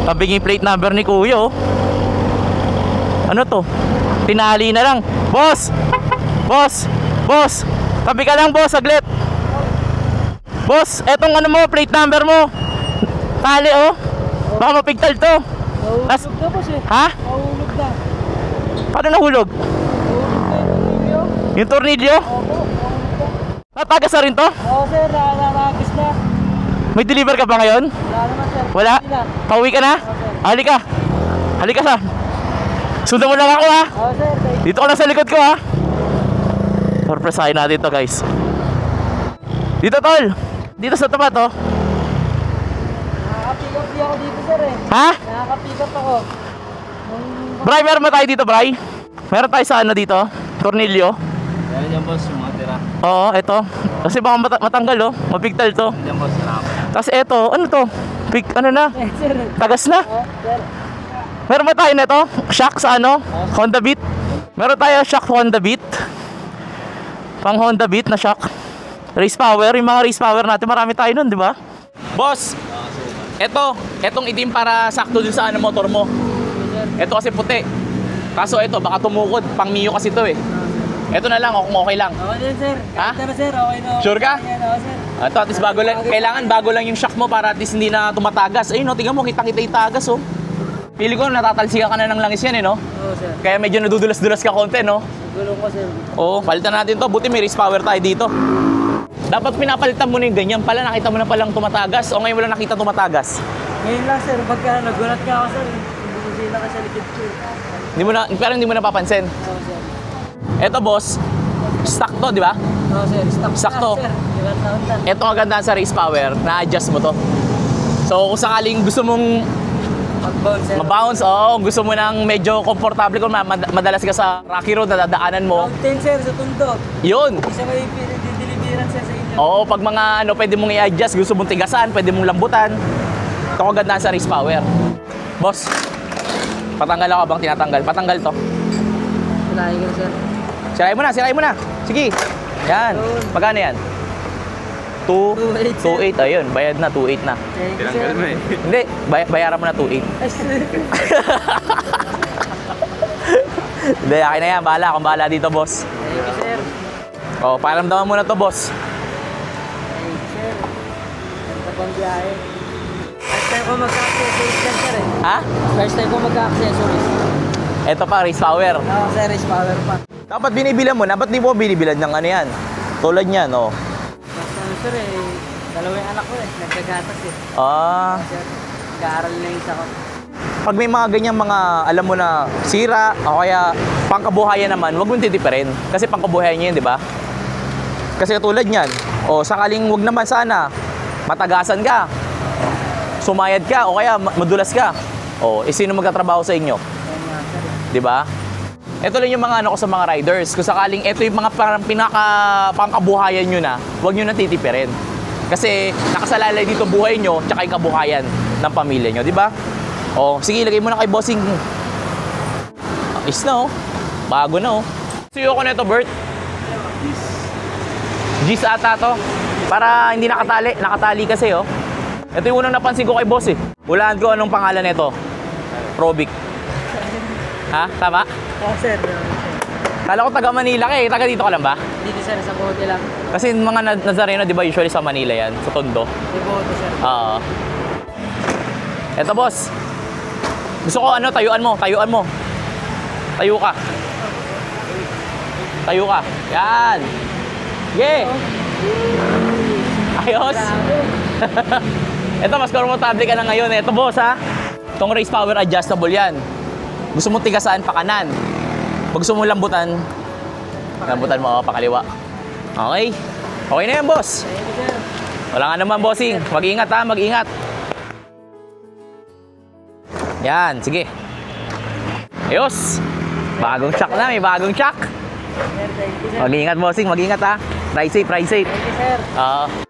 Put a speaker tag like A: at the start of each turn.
A: Kabing yung plate number ni Kuya, oh. Ano to? Tinali na lang. Boss! Boss! Boss! Tabi ka lang, boss, saglit. Boss, etong ano mo, plate number mo. Tali, oh. Baka mapigtal to.
B: Nahulog na, boss, eh.
A: Ha?
B: Nahulog na.
A: Paano nahulog?
B: Nahulog na yung tornilyo.
A: Yung tornilyo?
B: Opo, nahulog na.
A: Natagas na rin to?
B: Oo, sir, naragis na.
A: May deliver ka ba ngayon?
B: Wala naman, sir.
A: Wala?
B: Sila.
A: Pauwi ka na?
B: Okay.
A: Halika. Halika sa. Sundan mo lang ako, ha.
B: Oo, sir.
A: Dito ka lang sa likod ko, ha. Surpresahin natin to, guys. Dito, tol. Dito sa tapat, oh.
B: Nakaka-pick up di ako dito, sir, eh.
A: Ha?
B: Nakaka-pick up ako.
A: Bray, meron ba tayo dito, Bray? Meron tayo sa ano dito? Tornilyo?
C: Yan yan, boss, yung mga tira.
A: Oo, ito. Kasi baka matanggal, oh. Mapigtal to.
C: Yan, boss, salamat.
A: Tapos ito, ano to? Ano na?
B: Eh, sir.
A: Tagas na.
B: Oo, sir.
A: Meron ba tayo nito? Shock sa ano? Honda Beat? Meron tayo shock Honda Beat. Pang Honda Beat na shock. Race power, yung mga race power natin, marami tayo nun, di ba? Boss, etong itim para sakto dun sa ano motor mo. Ito kasi puti. Kaso ito, baka tumukod. Pang Mio kasi to, eh. Ito na lang, kung okay lang.
B: Okay din, sir.
A: Ha?
B: Kahit na, sir. Okay na.
A: Sure ka?
B: Ayan, oo, sir.
A: Ito, at least bago lang. Kailangan bago lang yung shock mo para at least hindi na tumatagas. Ayun, no, tingnan mo, kitang-kita yung tagas, oh. Pili ko, natatalsikan ka na ng langis yan, eh, no?
B: Oo, sir.
A: Kaya medyo nadudulas-dulas ka konti, no?
B: Gulong ko, sir.
A: Oo, palitan natin to. Buti may race power tayo dito. Dapat pinapalitan mo na yung ganyan pala. Nakita mo na palang tumatagas. O ngayon wala nakita tumatagas.
B: Ngayon lang, sir. Pagka nagulat ka ako, sir. Bumusila ka sa likod ko.
A: Pero hindi mo napapansin.
B: Oo, sir.
A: Eto, boss. Stock to, di ba?
B: Oo, sir.
A: Sakto.
B: Sir. Ilang taon na.
A: Eto ang ganda sa race power. Na-adjust mo to. So kung sakaling gusto mong
B: Mag-bounce, sir.
A: mabounce, gusto mo nang medyo komportable kung madalas ka sa rocky road na dadaanan mo.
B: Mountain, sir. Sa tundo.
A: Yun.
B: Isa may dideliveran, sir, sa inyo.
A: Oo, pag mga ano, pwede mong i-adjust, gusto mong tigasan, pwede mong lambutan. Ito ang ganda sa race power. Boss, patanggal ako bang tinatanggal? Patanggal to.
B: Sinahin ko, sir.
A: Sirain mo na. Sige. Yan. Magkano yan? 2.8. Ayun, bayad na, 2.8 na.
B: Thank you, sir.
A: Hindi, bayaran mo na 2.8.
B: Ay, sir.
A: Hindi, akin na yan. Bahala dito, boss.
B: Thank you, sir.
A: O, pakiramdaman mo na to, boss.
B: Thank you, sir. Ganda pang biyahe. First time ko magka-accessories yan, sir, eh.
A: Ha?
B: First time ko magka-accessories.
A: Ito pa, race power.
B: Oo, sir. Race power pa.
A: Dapat binibilan mo na. Ba't di mo binibilan ng ano yan? Tulad niyan, oh.
B: Basta, sir, eh. Dalawang anak ko, eh. Nagkagatas, eh.
A: Ah,
B: Sir, nag-aaral na yung isa ko.
A: pag may mga ganyan mga, alam mo na, sira, o kaya pangkabuhayan naman, huwag mong titipirin. Kasi pangkabuhayan niya yun, di ba? Kasi tulad niyan, o sakaling huwag naman sana, matagasan ka, sumayad ka, o kaya madulas ka. O, sino magtatrabaho sa inyo?
B: Ayan nga, sir.
A: Di ba? Ito lang yung mga ano ko sa mga riders. Kung sakaling ito yung mga parang pangkabuhayan nyo na, huwag nyo na titipirin. Kasi nakasalalay dito buhay nyo, tsaka yung kabuhayan ng pamilya nyo, di ba? O, sige, lagay mo na kay bossing. Is na, oh. Bago na, oh. Suyo ko na ito, Bert. Gis ata to. Para hindi nakatali. Nakatali kasi, oh. Ito yung unang napansin ko kay boss, eh. Hulaan ko anong pangalan nito. Probic. Ha? Tama?
B: Oo, sir.
A: Kala ko taga Manila ka, eh. Taga dito ka lang ba?
B: Dito, sir, sa Bote lang.
A: Kasi mga Nazareno, di ba, usually sa Manila yan, sa Tondo.
B: Sa Bote, sir.
A: Oo. Eto, boss. Gusto ko, ano, tayuan mo. Tayo ka. Tayo ka. Yan. Yeah. Ayos. Eto, mas komportable ka na ngayon. Eto, boss, ha. Itong race power adjustable yan. Gusto mo tigasaan pa kanan. Pag gusto mo lambutan mo, pakaliwa. Okay. Okay na yan, boss.
B: Thank you, sir.
A: Wala nga naman, bossing. Mag-ingat, ha. Mag-ingat. Yan. Sige. Ayos. Bagong shock na. May bagong shock.
B: Sir, thank you, sir.
A: Mag-ingat, bossing. Mag-ingat, ha. Ride safe, ride safe.
B: Thank you, sir.
A: Oo.